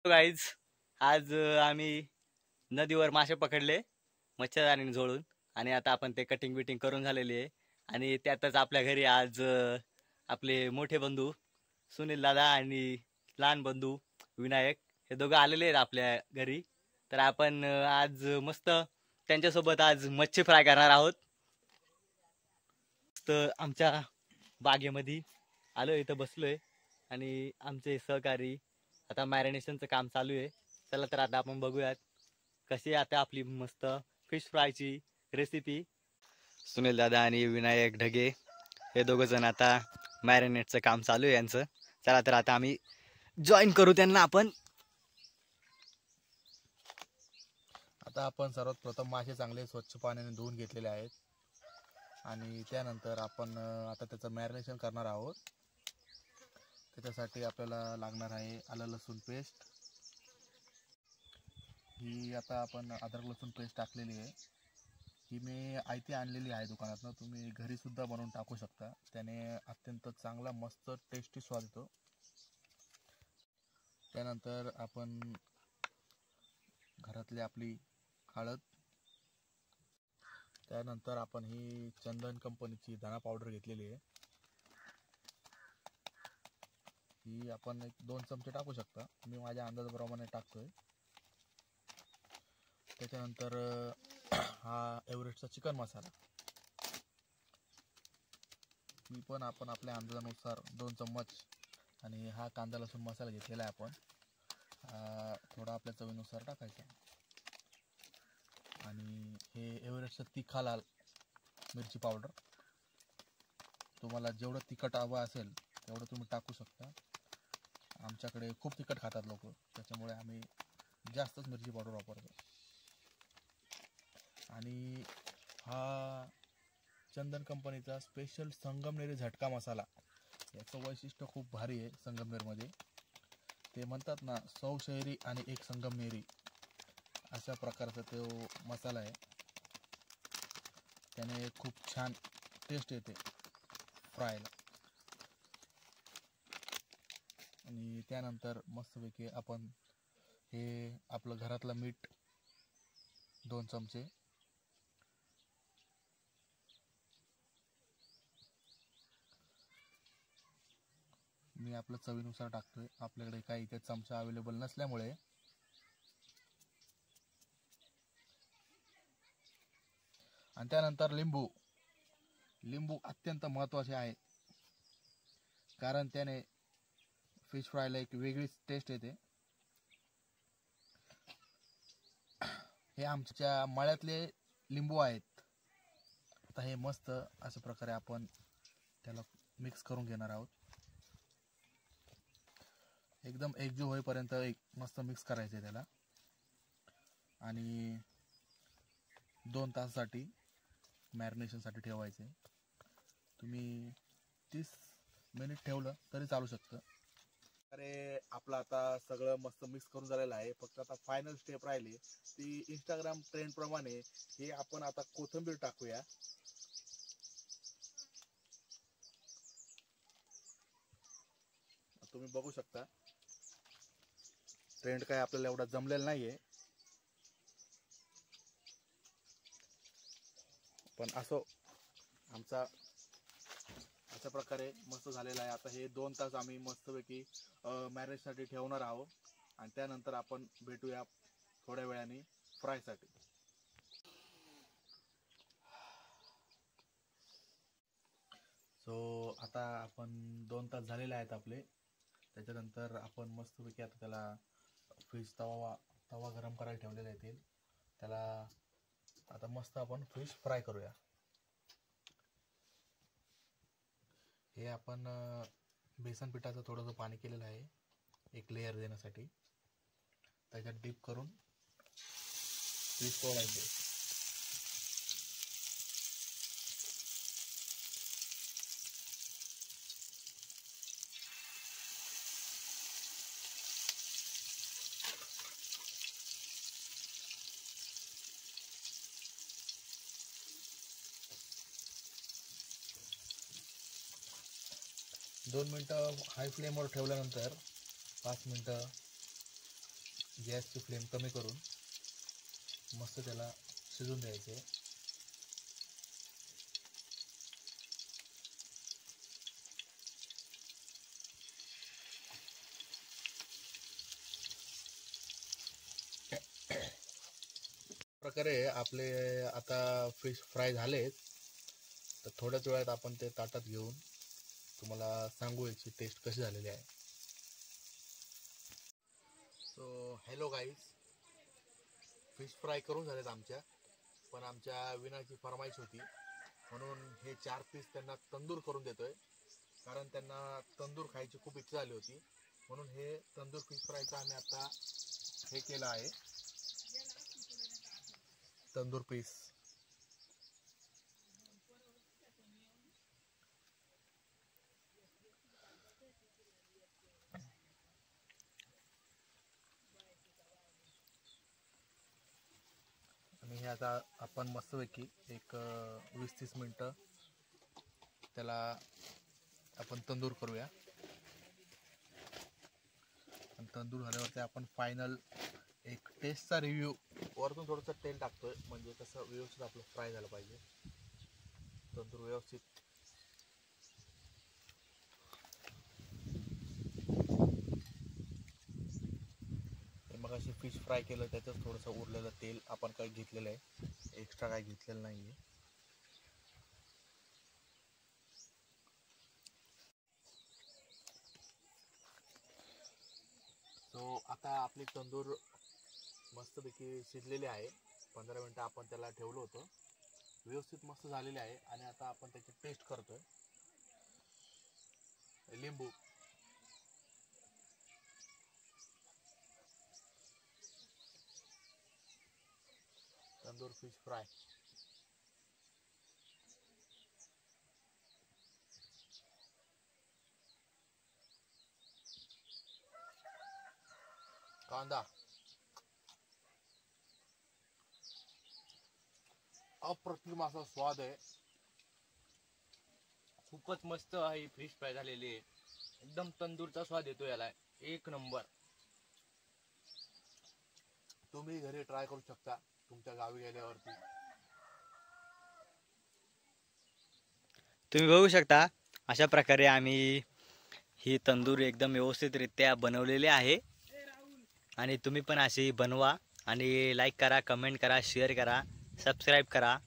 Guys आज आम्ही नदीवर मासे पकडले मच्छरदाणीने झोळून आणि आता आपण ते कटिंग बिटिंग करून झालेली आहे. आणि त्यातच आपल्या घरी आज आपले मोठे बंधू सुनील दादा आणि लहान बंधू विनायक हे दोघं आलेले आहेत आपल्या घरी. तर आपण आज मस्त त्यांच्यासोबत आज मच्छी फ्राय करणार आहोत. तर आमच्या बागेमध्ये आलो, इथं बसलोय आणि आमचे सहकारी आता मॅरिनेशनचं काम चालू आहे. चला तर आता आपण बघूयात कशी आता आपली मस्त फिश फ्रायची रेसिपी. सुनील दादा आणि विनायक ढगे हे दोघं जण आता मॅरिनेटचं काम चालू आहे यांचं. चला तर आता आम्ही जॉईन करू त्यांना आपण. आता आपण सर्वात प्रथम मासे चांगले स्वच्छ पाण्याने धुवून घेतलेले आहेत आणि त्यानंतर आपण आता त्याचं मॅरिनेशन करणार आहोत. त्याच्यासाठी आपल्याला लागणार आहे आलं लसूण पेस्ट. ही आता आपण अद्रक लसूण पेस्ट टाकलेली आहे. ही मी आयती आणलेली आहे दुकानातनं. तुम्ही घरीसुद्धा बनवून टाकू शकता. त्याने अत्यंत चांगला मस्त टेस्टी स्वाद येतो. त्यानंतर आपण घरातली आपली हळद, त्यानंतर आपण ही चंदन कंपनीची धना पावडर घेतलेली आहे. ही आपण 1-2 चमचे टाकू शकता. मी माझ्या अंदाजाप्रमाणे टाकतोय. त्याच्यानंतर हा एव्हरेस्टचा चिकन मसाला, ही पण आपण आपल्या अंदाजानुसार 2 चम्मच. आणि हा कांदा लसूण मसाला घेतलेला आहे आपण, थोडा आपल्या चवीनुसार टाकायचा. आणि हे एव्हरेस्टचं तिखा लाल मिरची पावडर. तुम्हाला जेवढं तिखट हवं असेल तेवढं तुम्ही टाकू शकता. आमच्याकडे खूप तिखट खातात लोक, त्याच्यामुळे आम्ही जास्तच मिरची पावडर वापरतो. आणि हा चंदन कंपनीचा स्पेशल संगमनेरी झटका मसाला. याचं वैशिष्ट्य खूप भारी आहे संगमनेरमध्ये. ते म्हणतात ना, 100 शहरी आणि 1 संगमनेरी, अशा प्रकारचा तो मसाला आहे. त्याने खूप छान टेस्ट येते फ्रायला. आणि त्यानंतर मस्तपैकी आपण हे आपलं घरातलं मीठ 2 चमचे, मी आपलं चवीनुसार टाकतोय. आपल्याकडे काही इथे चमचा अवेलेबल नसल्यामुळे. आणि त्यानंतर लिंबू अत्यंत महत्त्वाचे आहे, कारण त्याने फिश फ्रायला एक वेगळीच टेस्ट येते. हे आमच्या मळ्यातले लिंबू आहेत. आता हे मस्त अशा प्रकारे आपण त्याला मिक्स करून घेणार आहोत. एकदम एकजीव होईपर्यंत मस्त मिक्स करायचं आहे त्याला. आणि 2 तासासाठी मॅरिनेशनसाठी ठेवायचे. तुम्ही 30 मिनिट ठेवलं तरी चालू शकतं. अरे आपलं आता सगळं मस्त मिक्स करून झालेलं आहे. फक्त आता फायनल स्टेप राहिली ती इंस्टाग्राम ट्रेंड प्रमाणे हे आपण आता कोथिंबीर टाकूया. तुम्ही बघू शकता ट्रेंड काय आपल्याला एवढा जमलेला नाहीये, पण असो आमचा अशा प्रकारे मस्त झालेला आहे. आता हे 2 तास आम्ही मस्तपैकी मॅरिनेशनसाठी ठेवणार आहोत. आणि त्यानंतर आपण भेटूया थोड्या वेळाने फ्रायसाठी. सो आता आपण 2 तास झालेले आहेत आपले. त्याच्यानंतर आपण मस्तपैकी आता त्याला फिश तवा गरम करायला ठेवलेला आहे तेल. त्याला आता मस्त आपण फिश फ्राय करूया. हे आपण बेसन पिठाचं थोडंसं पाणी केलेलं आहे एक लेयर देण्यासाठी. त्याच्यात डीप करून फिश तोडायचे. 2 मिनटं हाय फ्लेमवर ठेवल्यानंतर 5 मिनटं गॅसची फ्लेम कमी करून मस्त त्याला शिजून द्यायचं आहे. प्रकारे आपले आता फिश फ्राय झालेत. तर थोड्याच वेळात आपण ते ताटात घेऊन तुम्हाला सांगू याची टेस्ट कशी झालेली आहे. So hello guys, fish fry करून झालेत आमच्या, पण आमच्या विनाची फरमाईश होती म्हणून हे 4 पीस त्यांना तंदूर करून देतोय. कारण त्यांना तंदूर खायची खूप इच्छा झाली होती म्हणून हे तंदूर फिश फ्रायचं आम्ही आता हे केलं आहे, तंदूर पीस. आणि हे आता आपण मस्तपैकी एक 20-30 मिनटं त्याला आपण तंदूर करूया. आणि तंदूर झाल्यावरती आपण फायनल एक टेस्टचा रिव्ह्यू, वरतून थोडंसं तेल टाकतोय म्हणजे कसं व्यवस्थित आपलं फ्राय झालं पाहिजे तंदूर व्यवस्थित. मग अशी फिश फ्राय केलं त्याच्यात थोडंसं उरलेलं तेल आपण काही घेतलेलं आहे, एक्स्ट्रा काही घेतलेलं नाही आहे. सो आता आपली तंदूर मस्तपैकी शिजलेली आहे. 15 मिनटं आपण त्याला ठेवलं होतं, व्यवस्थित मस्त झालेली आहे. आणि आता आपण त्याची टेस्ट करतोय. लिंबू, तंदूर फिश फ्राय, कांदा, अप्रतिम असा स्वाद आहे. खूपच मस्त ही फिश फ्राय झालेली आहे. एकदम तंदूरचा स्वाद येतो याला, एक नंबर. तुम्ही घरी ट्राय करू शकता तुमच्या गावी गेल्यावरती. तुम्ही बघू शकता अशा प्रकारे आम्ही ही तंदूर एकदम व्यवस्थितरित्या बनवलेली आहे. आणि तुम्ही पण अशी बनवा आणि लाईक करा, कमेंट करा, शेअर करा, सबस्क्राईब करा.